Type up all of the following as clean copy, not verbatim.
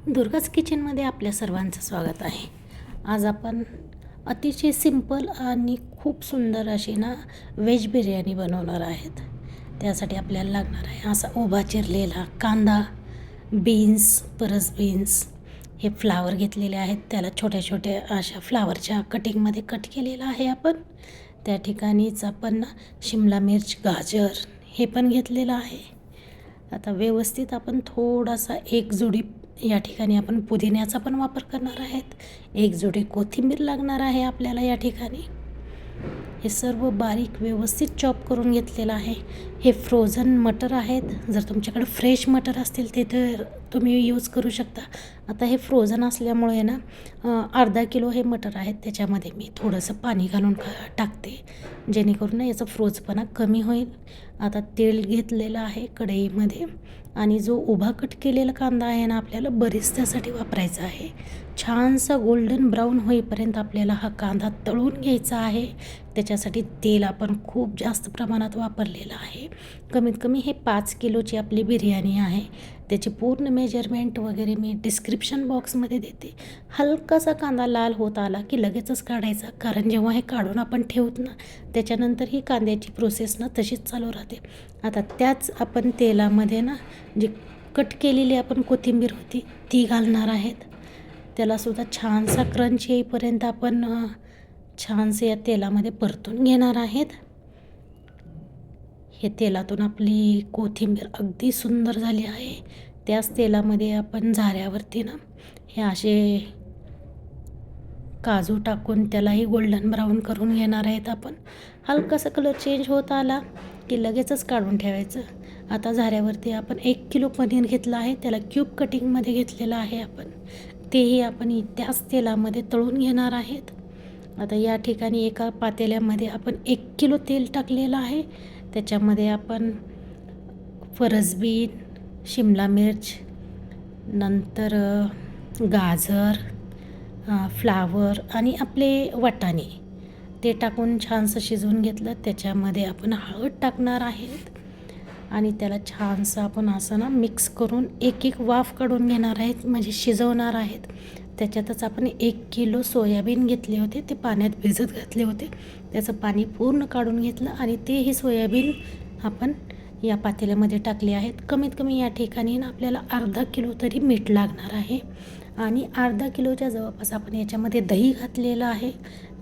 दुर्गाज किचनमध्ये आपल्या सर्वांचं स्वागत आहे. आज आपण अतिशय सिंपल आणि खूप सुंदर अशी व्हेज बिर्याणी बनवणार आहेत. त्यासाठी आपल्याला लागणार आहे असा उभा चिरलेला कांदा, बीन्स, परस बीन्स, हे फ्लावर घेतलेले आहेत. त्याला छोट्या छोट्या अशा फ्लावरच्या कटिंगमध्ये कट केलेलं आहे आपण. त्या ठिकाणीच आपण शिमला मिर्च, गाजर हे पण घेतलेलं आहे. आता व्यवस्थित आपण थोडासा एक जोडी या ठिकाणी आपण पुदिन्याचा पण वापर करणार आहेत. एक जोडी कोथिंबीर लागणार आहे आपल्याला या ठिकाणी. हे सर्व बारीक व्यवस्थित चॉप करून घेतलेलं आहे. हे फ्रोझन मटर आहेत. जर तुमच्याकडे फ्रेश मटर असतील ते तर तुम्ही यूज करू शकता. आता हे फ्रोझन असल्यामुळे अर्धा किलो हे मटर आहेत. त्याच्यामध्ये मी थोडंसं पाणी घालून टाकते जेणेकरून याचा फ्रोजपणा कमी होईल. आता तेल घेतलेलं आहे कढईमध्ये आणि जो उभा कट केलेला कांदा आहे आपल्याला बरिस्त्यासाठी वापरायचा आहे. छानसा गोल्डन ब्राऊन होईपर्यंत आपल्याला हा कांदा तळून घ्यायचा आहे. त्याच्यासाठी तेल आपण खूप जास्त प्रमाणात वापरलेलं आहे. कमीत कमी हे 5 किलोची आपली बिर्याणी आहे. त्याची पूर्ण मेजरमेंट वगैरे मी डिस्क्रिप्शन बॉक्समध्ये देते. हलकासा कांदा लाल होत आला की लगेचच काढायचा, कारण जेव्हा हे काढून आपण ठेवत त्याच्यानंतर ही कांद्याची प्रोसेस तशीच चालू राहते. आता त्याच आपण तेलामध्ये जी कट केलेली आपण कोथिंबीर होती ती घालणार आहेत. त्यालासुद्धा छानसा क्रंच येईपर्यंत आपण छानसे या तेलामध्ये परतून घेणार आहेत. हे तेलातून आपली कोथिंबीर अगदी सुंदर झाली आहे. त्याच तेलामध्ये आपण झाऱ्यावरती हे असे काजू टाकून त्यालाही गोल्डन ब्राऊन करून घेणार आहेत आपण. हलकासा कलर चेंज होत आला की लगेचच काढून ठेवायचं. आता झाऱ्यावरती आपण 1 किलो पनीर घेतलं आहे. त्याला क्यूब कटिंगमध्ये घेतलेलं आहे आपण. तेही आपण त्याच तेलामध्ये तळून घेणार आहेत. आता या ठिकाणी एका पातेल्यामध्ये आपण 1 किलो तेल टाकलेलं आहे. त्याच्यामध्ये आपण फरसबीन, शिमला मिर्च, नंतर गाजर, फ्लावर आणि आपले वाटाणे ते टाकून छानसं शिजवून घेतलं. त्याच्यामध्ये आपण हळद टाकणार आहेत आणि त्याला छानसं आपण असं मिक्स करून एक एक वाफ काढून घेणार आहेत, म्हणजे शिजवणार आहेत. त्याच्यातच आपण 1 किलो सोयाबीन घेतले होते, ते पाण्यात भिजत घातले होते. त्याचं पाणी पूर्ण काढून घेतलं आणि तेही सोयाबीन आपण या पातेल्यामध्ये टाकले आहेत. कमीत कमी या ठिकाणी आपल्याला अर्धा किलो तरी मीठ लागणार आहे आणि अर्धा किलोच्या जवळपास आपण याच्यामध्ये दही घातलेलं आहे.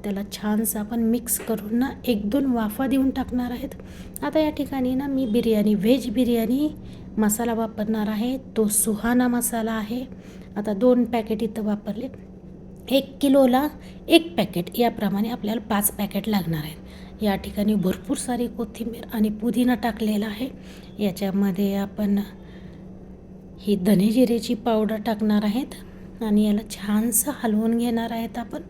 त्याला छानसं आपण मिक्स करून 1-2 वाफा देऊन टाकणार आहेत. आता या ठिकाणी मी व्हेज बिर्याणी मसाला वापरणार आहे. तो सुहाना मसाला आहे. आता 2 पॅकेट इथं वापरले. 1 किलोला 1 पॅकेट याप्रमाणे आपल्याला 5 पॅकेट लागणार आहेत. या ठिकाणी भरपूर सारी कोथिंबीर आणि पुदिना टाकलेला आहे. याच्यामध्ये आपण ही धने जिरेची पावडर टाकणार आहेत आणि याला छानसं हलवून घेणार आहेत आपण.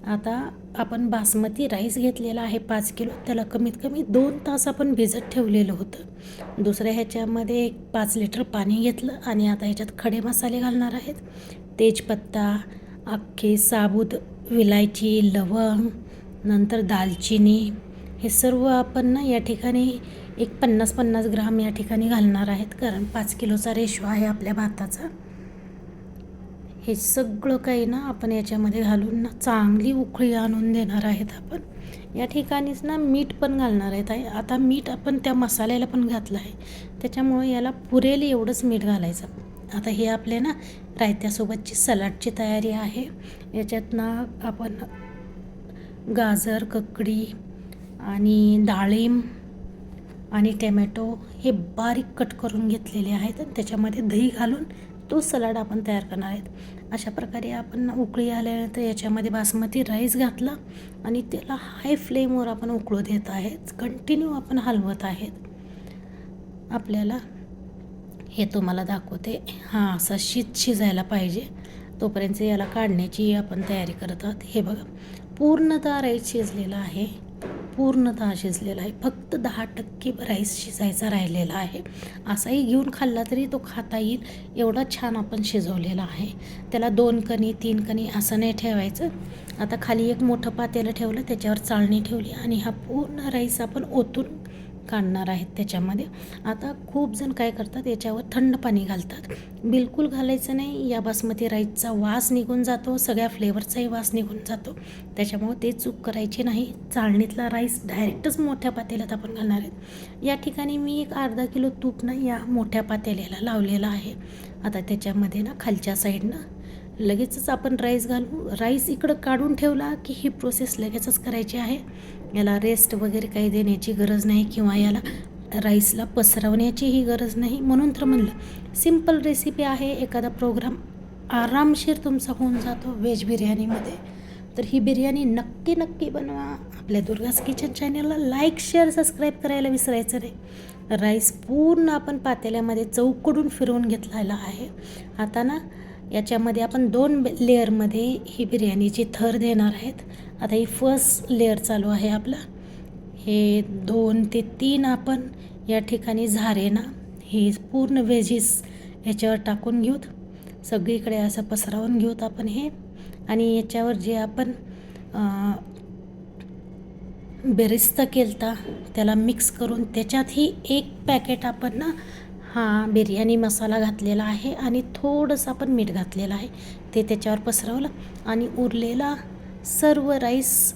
आता आपण बासमती राईस घेतलेला आहे 5 किलो. त्याला कमीत कमी 2 तास आपण भिजत ठेवलेलं होतं. दुसऱ्या ह्याच्यामध्ये 5 लिटर पाणी घेतलं आणि आता ह्याच्यात खडे मसाले घालणार आहेत. तेजपत्ता, अख्खे साबूत विलायची, लवंग, नंतर दालचिनी, हे सर्व आपण या ठिकाणी एक 50-50 ग्राम या ठिकाणी घालणार आहेत, कारण 5 किलोचा रेशो आहे आपल्या भाताचा. हे सगळं काही आपण याच्यामध्ये घालून चांगली उकळी आणून देणार आहेत आपण. या ठिकाणीच मीठ पण घालणार आहेत. आता मीठ आपण त्या मसाल्याला पण घातलं आहे, त्याच्यामुळे याला पुरेल एवढंच मीठ घालायचं. आता हे आपले रायत्यासोबतची सलाडची तयारी आहे. याच्यात आपण गाजर, ककडी आणि डाळिंब आणि टॅमॅटो हे बारीक कट करून घेतलेले आहेत आणि त्याच्यामध्ये दही घालून तो सलाड आपण तयार करणार आहेत. अशा प्रकारे आपण उकळी आल्यानंतर याच्यामध्ये बासमती राईस घातला आणि त्याला हाय फ्लेमवर आपण उकळू देत आहेत. कंटिन्यू आपण हलवत आहेत. आपल्याला हे तुम्हाला दाखवते. असा शिजायला पाहिजे तोपर्यंत याला काढण्याची आपण तयारी करत आहोत. हे बघा, पूर्णतः राईस शिजलेला आहे. पूर्णतः शिजलेला आहे. फक्त 10% राईस शिजायचा राहिलेला आहे. असाही घेऊन खाल्ला तरी तो खाता येईल एवढा छान आपण शिजवलेला आहे. त्याला 2 कणी 3 कणी असं नाही ठेवायचं. आता खाली एक मोठं पातेलं ठेवलं, त्याच्यावर चाळणी ठेवली आणि हा पूर्ण राईस आपण ओतून काढणार आहेत त्याच्यामध्ये. आता खूप जण काय करतात, याच्यावर थंड पाणी घालतात. बिलकुल घालायचं नाही. या बासमती राईसचा वास निघून जातो, सगळ्या फ्लेवरचाही वास निघून जातो. त्याच्यामुळं ते चूक करायची नाही. चाळणीतला राईस डायरेक्टच मोठ्या पातेल्यात आपण घालणार आहेत. या ठिकाणी मी एक अर्धा किलो तूप ना या मोठ्या पातेल्याला लावलेलं आहे. आता त्याच्यामध्ये ना खालच्या साईडनं लगेचच आपण राईस घालू. राईस इकडं काढून ठेवला की ही प्रोसेस लगेचच करायची आहे. याला रेस्ट वगैरे काही देण्याची गरज नाही किंवा याला राईसला पसरवण्याचीही गरज नाही. म्हणून तर म्हणलं सिम्पल रेसिपी आहे. एखादा प्रोग्राम आरामशीर तुमचा होऊन जातो व्हेज बिर्याणीमध्ये. तर ही बिर्याणी नक्की बनवा. आपल्या दुर्गास किचन चॅनलला लाईक, शेअर, सबस्क्राईब करायला विसरायचं नाही. राईस पूर्ण आपण पातेल्यामध्ये चौकडून फिरवून घेतलेला आहे. आता ना याच्यामध्ये आपण 2 लेअरमध्ये ही बिर्याणीची थर देणार आहेत. आता ही फर्स्ट लेअर चालू आहे आपला. हे 2 ते 3 आपण या ठिकाणी झारे ना हे पूर्ण व्हेजीस याच्यावर टाकून घेऊत. सगळीकडे असं पसरवून घेऊत आपण हे. आणि याच्यावर जे आपण बेरिस्ता केलता त्याला मिक्स करून त्याच्यातही 1 पॅकेट आपण ना हा बिर्याणी मसाला घातलेला आहे आणि थोडंसं आपण मीठ घातलेलं आहे. ते त्याच्यावर पसरवलं आणि उरलेला सर्व राईस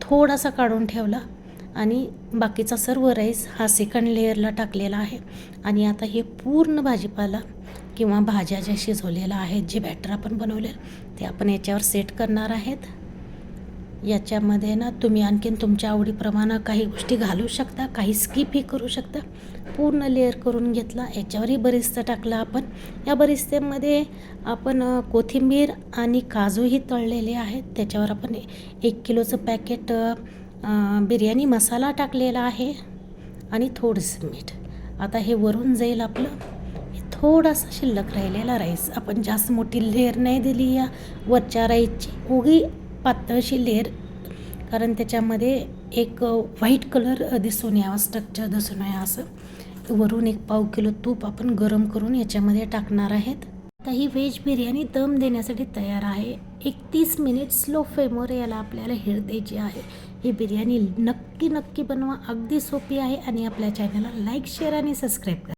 थोडासा काढून ठेवला आणि बाकीचा सर्व राईस हा सेकंड लेअरला टाकलेला आहे. आणि आता हे पूर्ण भाजीपाला किंवा भाज्या ज्या शिजवलेल्या आहेत, जे बॅटर आपण बनवलेलं ते आपण याच्यावर सेट करणार आहेत. याच्यामध्ये ना तुम्ही आणखीन तुमच्या आवडीप्रमाणे काही गोष्टी घालू शकता, काही स्किपही करू शकता. पूर्ण लेअर करून घेतला. याच्यावरही बरिस्ता टाकला आपण. या बरिस्त्यामध्ये आपण कोथिंबीर आणि काजूही तळलेले आहेत. त्याच्यावर आपण 1 किलोचं पॅकेट बिर्याणी मसाला टाकलेला आहे आणि थोडंसं मीठ. आता हे वरून जाईल आपलं. थोडासा शिल्लक राहिलेला राईस. आपण जास्त मोठी लेअर नाही दिली या वरच्या राईसची, उगी पातळशी लेअर, कारण त्याच्यामध्ये एक व्हाईट कलर दिसून यावा, स्ट्रक्चर दिसून यावं असं. वरून 1 पाव किलो तूप आपण गरम करून याच्यामध्ये टाकणार आहेत. आता ही व्हेज बिर्याणी दम देण्यासाठी तयार आहे. 30 मिनिट स्लो फ्लेमवर याला आपल्याला हीट द्यायची आहे. ही बिर्याणी नक्की बनवा. अगदी सोपी आहे आणि आपल्या चॅनलला लाईक, शेअर आणि सबस्क्राईब करा.